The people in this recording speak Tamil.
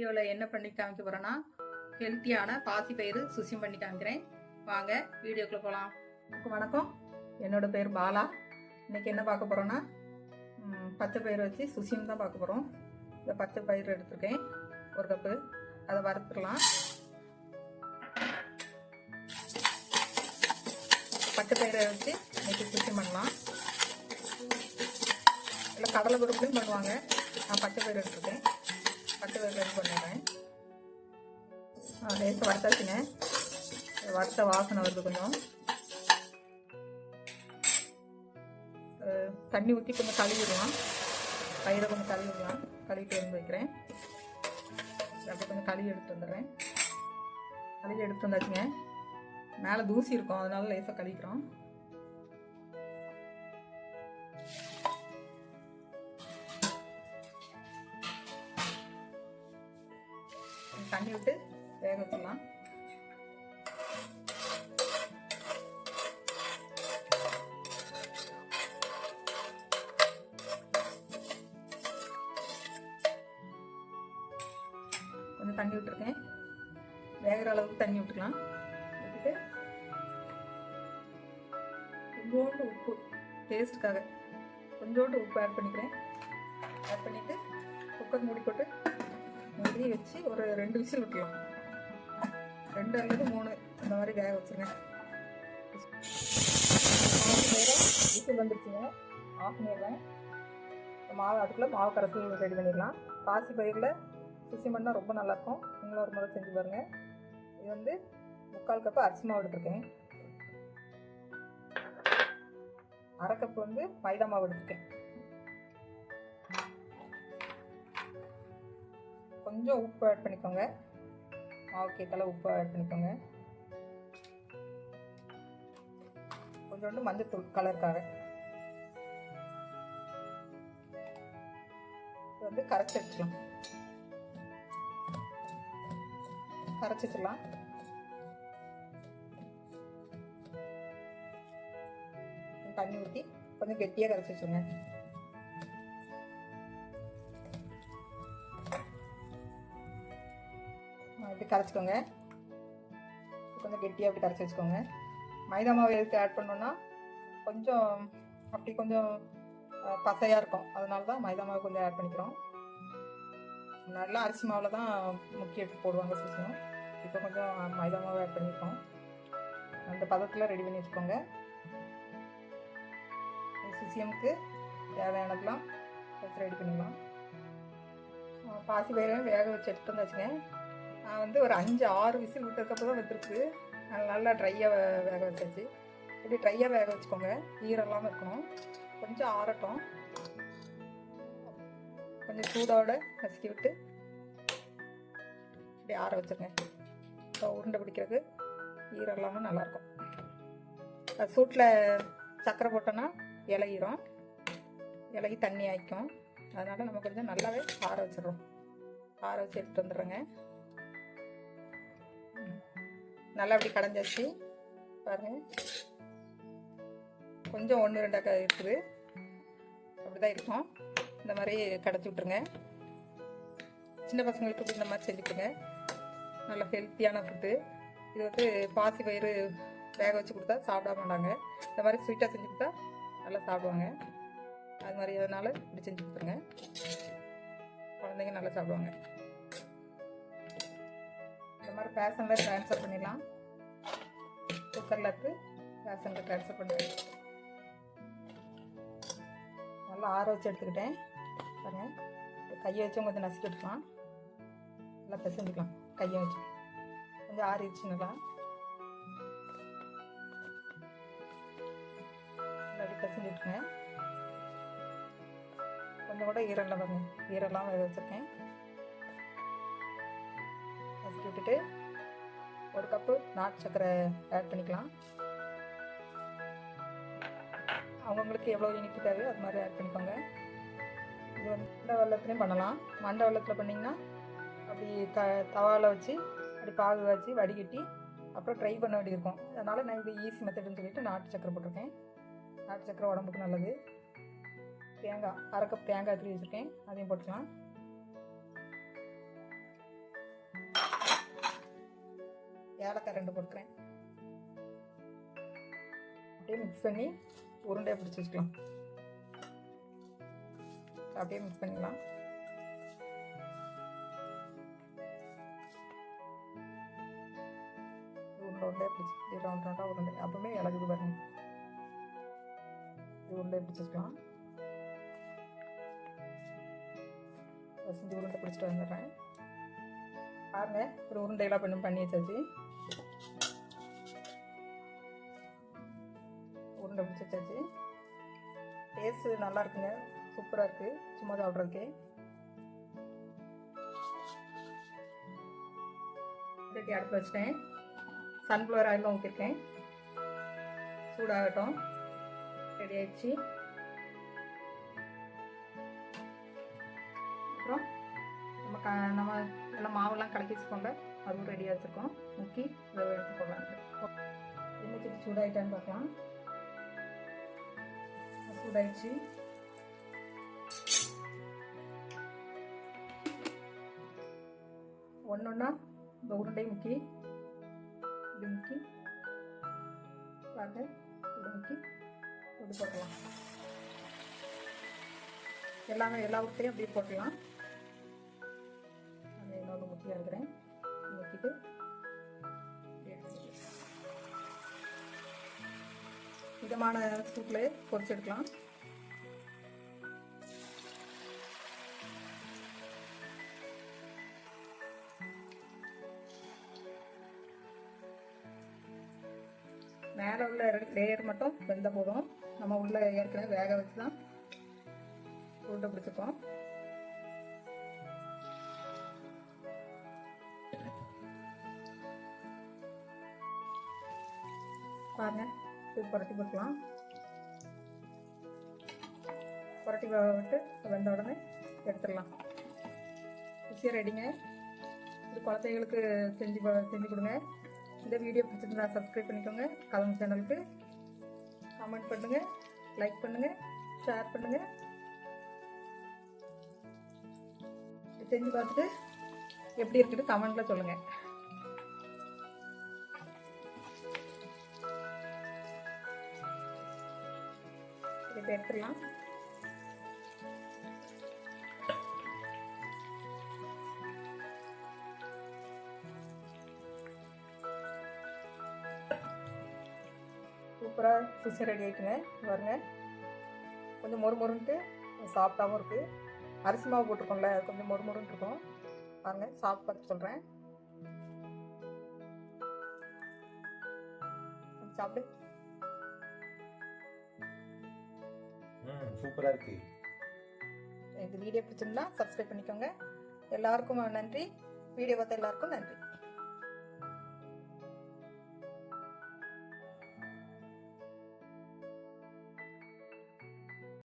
வீடியோவில் என்ன பண்ணி காமிக்க போகிறேன்னா ஹெல்த்தியான பாசிப்பயிறு சுசியம் பண்ணி காமிக்கிறேன். வாங்க வீடியோக்குள்ளே போகலாம். வணக்கம், என்னோட பேர் பாலா. இன்றைக்கி என்ன பார்க்க போகிறோன்னா பச்சை பயிறு வச்சு சுசியம் தான் பார்க்க போகிறோம். இந்த பச்சை பயிறு எடுத்துருக்கேன், ஒரு கப்பு. அதை வறுத்துடலாம். பச்சை பயிரை வச்சு இன்றைக்கி சுசியம் பண்ணலாம். இல்லை கடலை பருப்புலையும் பண்ணுவாங்க. நான் பச்சை பயிறு எடுத்துருக்கேன். பச்சை பயிறு ரெடி பண்ணிடுறேன். லேசாக வறுத்தாச்சுங்க. வறுத்த வாசனை வருது. கொஞ்சம் தண்ணி ஊற்றி கொஞ்சம் கழுவிடலாம். பயிரை கொஞ்சம் கழுவிடலாம். கழுவிட்டு வந்து வைக்கிறேன். அப்படி கொஞ்சம் கழுவி எடுத்து வந்துடுறேன். கழுவி எடுத்து வந்தாச்சுங்க. மேலே தூசி இருக்கும், அதனால லேசாக கழுவிக்கிறோம். தண்ணி விட்டு வேக வச்சிடலாம். கொஞ்சம் தண்ணி விட்டுருக்கேன். வேகிற அளவுக்கு தண்ணி விட்டுக்கலாம். விட்டுட்டு கொஞ்சோண்டு உப்பு, டேஸ்ட்டுக்காக கொஞ்சோண்டு உப்பு ஆட் பண்ணிக்கிறேன். ஆட் பண்ணிவிட்டு குக்கர் மூடி போட்டு மூடி வச்சு ஒரு 2 விசில் விட்டுலாம். 2 அல்லது 3 அந்த மாதிரி வேக வச்சுருங்க. விசில் வந்துருச்சுங்க. ஆஃப் பண்ணிடுறேன். மாவு அதுக்குள்ளே மாவு கரைச்சி ரெடி பண்ணிடலாம். பாசி பயிரில் சுசியம் பண்ணால் ரொம்ப நல்லாயிருக்கும். நீங்களும் ஒரு முறை செஞ்சு பாருங்கள். இது வந்து 3/4 கப்பு அரிசி மாவு எடுத்துருக்கேன். 1/2 கப்பு வந்து மைதா மாவு எடுத்துருக்கேன். கொஞ்சம் உப்பு ஆட் பண்ணிக்கோங்க. மாவுக்கு ஏற்ற உப்பு ஆட் பண்ணிக்கோங்க. கொஞ்சோண்டு மஞ்சத்தூள் கலருக்காக. இது வந்து கரைச்சி வச்சுக்கலாம். கரைச்சி வச்சிடலாம். தண்ணி ஊற்றி கொஞ்சம் கெட்டியாக கரைச்சி வச்சுருங்க. இப்படி கரைச்சிக்கோங்க. கொஞ்சம் கெட்டியாக அப்படி கரைச்சி வச்சுக்கோங்க. மைதா மாவு எதுக்கு ஆட் பண்ணோன்னா கொஞ்சம் அப்படி கொஞ்சம் பசையாக இருக்கும். அதனால தான் மைதா மாவு கொஞ்சம் ஆட் பண்ணிக்கிறோம். நல்லா அரிசி மாவில் தான் முக்கிய எடுத்து போடுவாங்க சுசியம். இப்போ கொஞ்சம் மைதா மாவு ஆட் பண்ணியிருக்கோம். அந்த பதத்தில் ரெடி பண்ணி வச்சுக்கோங்க. சுசியமுக்கு தேவையானதெல்லாம் வச்சு ரெடி பண்ணிடலாம். பாசி பயிரையும் வேக வச்சு எடுத்துட்டு வந்தாச்சுங்க. நான் வந்து ஒரு 5-6 விசில் விட்டதுக்கப்புறம் தான் வந்துருக்கு. நல்லா ட்ரையாக வேக வச்சாச்சு. இப்படி ட்ரையாக வேக வச்சுக்கோங்க. ஈரம் இல்லாமல் இருக்கணும். கொஞ்சம் ஆறட்டும். கொஞ்சம் சூடோட நசுக்கி விட்டு இப்படி ஆற வச்சுருங்க. இப்போ உருண்டை பிடிக்கிறது ஈரம் இல்லாமல் நல்லாயிருக்கும். அது சூட்டில் சர்க்கரை போட்டோன்னா இலையிரும். இலகி தண்ணி ஆயிக்கும். அதனால் நம்ம கொஞ்சம் நல்லாவே ஆற வச்சிடுறோம். ஆற வச்சு எடுத்துகிட்டு வந்துடுறேங்க. நல்லா அப்படி கடைஞ்சாச்சு பாருங்கள். கொஞ்சம் 1-2 இருக்குது. அப்படி தான் இருக்கும். இந்த மாதிரி கடைச்சி விட்ருங்க. சின்ன பசங்களுக்கு இப்படி இந்த மாதிரி செஞ்சுக்கோங்க. நல்ல ஹெல்த்தியான ஃபுட்டு. இது வந்து பாசி பயிறு வேக வச்சு கொடுத்தா சாப்பிட மாட்டாங்க. இந்த மாதிரி ஸ்வீட்டாக செஞ்சு கொடுத்தா நல்லா சாப்பிடுவாங்க. அது மாதிரி அதனால் இப்படி செஞ்சு கொடுத்துருங்க. குழந்தைங்க நல்லா சாப்பிடுவாங்க. இந்த மாதிரி பேஷனில் ட்ரான்ஸ்ஃபர் பண்ணிடலாம். குக்கரில் எடுத்து பேஷனில் ட்ரான்ஸ்ஃபர் பண்ணுறேன். நல்லா ஆற வச்சு எடுத்துக்கிட்டேன் பாருங்கள். கையை வச்சும் கொஞ்சம் நசுக்கி எடுக்கலாம். நல்லா பிசைஞ்சிக்கலாம். கையை வச்சு கொஞ்சம் ஆறிடுச்சு. நல்லா அப்படி பிசைஞ்சிட்டுங்க. கொஞ்சம் கூட ஈரல்ல பாருங்க. ஈரெல்லாம் வேக வச்சுருக்கேன். நசுக்கி விட்டுட்டு 1 கப்பு நாட்டு சர்க்கரை ஆட் பண்ணிக்கலாம். அவங்களுக்கு எவ்வளோ இனிப்பு தேவையோ அது மாதிரி ஆட் பண்ணிக்கோங்க. இது வந்து மண்டை வெள்ளத்துலேயும் பண்ணலாம். மண்டை வெள்ளத்தில் பண்ணிங்கன்னா அப்படி தவாவில் வச்சு அப்படி பாகு வச்சு வடிகட்டி அப்புறம் ட்ரை பண்ண வேண்டியிருக்கும். அதனால் நான் இது ஈஸி மெத்தடுன்னு சொல்லிட்டு நாட்டு சர்க்கரை போட்டிருக்கேன். நாட்டு சர்க்கரை உடம்புக்கு நல்லது. தேங்காய் 1/2 கப் தேங்காய் திருவி வச்சுருக்கேன். அதையும் போட்டுக்கலாம். ஏலக்காய் 2 போட்டுக்கிறேன். அப்படியே மிக்ஸ் பண்ணி உருண்டையை பிடிச்சி வச்சுக்கலாம். அப்படியே மிக்ஸ் பண்ணிக்கலாம். உருண்டை பிடிச்சி ரவுண்ட் உருண்டை அப்பவுமே இலகுது பாருங்க. உருண்டை பிடிச்சி வச்சுக்கலாம். செஞ்சு உருண்டை பிடிச்சிட்டு வந்துடுறேன். பாருங்க, ஒரு உருண்டையெல்லாம் பண்ணி வச்சாச்சு. உருண்டை பிடிச்சி வச்சாச்சு. டேஸ்ட்டு நல்லா இருக்குங்க, சூப்பராக இருக்குது சும்மா சாப்பிட்றதுக்கே. சட்டி அடுப்பு வச்சிட்டேன். சன்ஃப்ளவர் ஆயில் ஊற்றிருக்கேன். சூடாகட்டும். ரெடி ஆயிடுச்சு. அப்புறம் நம்ம எல்லாம் மாவெல்லாம் கலக்கி வச்சுக்கோங்க. அதுவும் ரெடியாக வச்சுருக்கோம். முக்கி இதை எடுத்து போடலாங்க. எண்ணெய் சட்டி சூடாகிட்டான்னு பார்க்கலாம். சூடாயிடுச்சு. ஒன்றா இந்த உருண்டை முக்கி இப்படி முக்கி பாருங்க, இப்படி முக்கி இப்படி போட்டலாம். எல்லா உருண்டையும் அப்படியே போட்டலாம். அந்த இன்னொன்று முக்கியாக இருக்கிறேன். முக்கிட்டு மிதமான சூட்டில் பொரிச்சு எடுக்கலாம். மேலே உள்ள லேயர் மட்டும் வெந்த போதும். நம்ம உள்ள ஏற்கனவே வேக வச்சு தான் உருண்டை பிடிச்சிப்போம். பாருங்க, புரட்டி போட்டுக்கலாம். புரட்டி விட்டு வெந்த உடனே எடுத்துடலாம். ருசியாக ரெடிங்க. இது குழந்தைகளுக்கு செஞ்சு கொடுங்க. இந்த வீடியோ பிடிச்சிருந்தா சப்ஸ்கிரைப் பண்ணிக்கோங்க. கலந்து சேனலுக்கு கமெண்ட் பண்ணுங்கள், லைக் பண்ணுங்கள், ஷேர் பண்ணுங்கள். செஞ்சு பார்த்துட்டு எப்படி இருக்குது கமெண்ட்டில் சொல்லுங்கள். இதை எடுத்துடலாம். சூப்பராக சுசி ரெடி ஆகிட்டுங்க. பாருங்க, கொஞ்சம் மொறுமொறுன்ட்டு சாஃப்டாகவும் இருக்குது. அரிசி மாவு போட்டிருக்கோம்ல, அது கொஞ்சம் மொறுமொறுன்னு இருக்கும். பாருங்கள், சாப்பிட்டு பார்த்து சொல்கிறேன். சாப்பிட்டு சூப்பராக இருக்கு. இந்த வீடியோ பிடிச்சிருந்தா சப்ஸ்கிரைப் பண்ணிக்கோங்க. எல்லாருக்கும் நன்றி. வீடியோ பார்த்த எல்லாருக்கும் நன்றி.